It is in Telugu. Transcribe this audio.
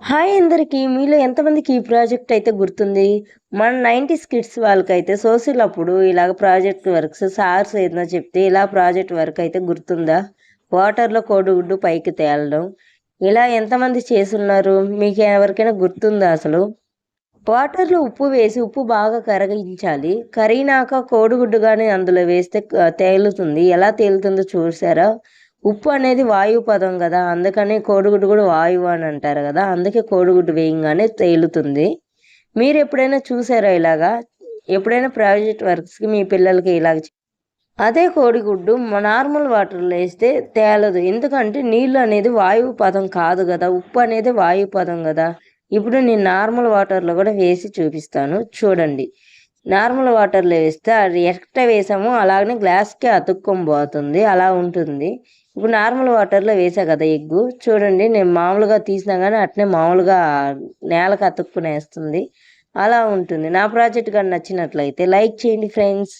హాయ్ అందరికీ! మీలో ఎంతమందికి ఈ ప్రాజెక్ట్ అయితే గుర్తుంది? మన 90స్ కిడ్స్ వాళ్ళకైతే సోషల్ అప్పుడు ఇలాగ ప్రాజెక్ట్ వర్క్స్ సార్స్ ఏదైనా చెప్తే ఇలా ప్రాజెక్ట్ వర్క్ అయితే గుర్తుందా? వాటర్‌లో కోడిగుడ్డు పైకి తేలడం. ఇలా ఎంతమంది చేసున్నారు? మీకు ఎవరికైనా గుర్తుందా అసలు? వాటర్‌లో ఉప్పు వేసి ఉప్పు బాగా కరిగించాలి. కరిగినాక కోడిగుడ్డు గాని అందులో వేస్తే తేలుతుంది. ఎలా తేలుతుందో చూసారా? ఉప్పు అనేది వాయువు పదం గదా! అందుకని కోడిగుడ్డు గూడా వాయువు అని అంటారు గదా! అందుకే కోడిగుడ్డు వేయంగానే తేలుతుంది. మీరెప్పుడైనా చూసారా ఇలాగా? ఎప్పుడైనా ప్రాజెక్ట్ వర్క్స్‌కి మీ పిల్లలకి ఇలాగ అదే కోడిగుడ్డు నార్మల్ వాటర్‌లో ఏస్తే తేలదు. ఎందుకంటే నీళ్ళు అనేది వాయువు పదం కాదు గదా! ఉప్పు అనేది వాయువు పదం గదా! ఇప్పుడు నేను నార్మల్ వాటర్‌లో గూడా వేసి చూపిస్తాను చూడండి. నార్మల్ వాటర్‌లో వేస్తే అది ఎట్ట వేసామో అలాగనే గ్లాస్‌కి అతుక్కొని పోతుంది. అలా ఉంటుంది. ఇప్పుడు నార్మల్ వాటర్‌లో వేసా గదా ఎగ్గు. చూడండి నేను మామూలుగా తీసినా గానీ అట్నే మామూలుగా నేలకు అతుక్కునేస్తుంది. అలా ఉంటుంది. నా ప్రాజెక్ట్ గాని నచ్చినట్లయితే లైక్ చేయండి ఫ్రెండ్స్.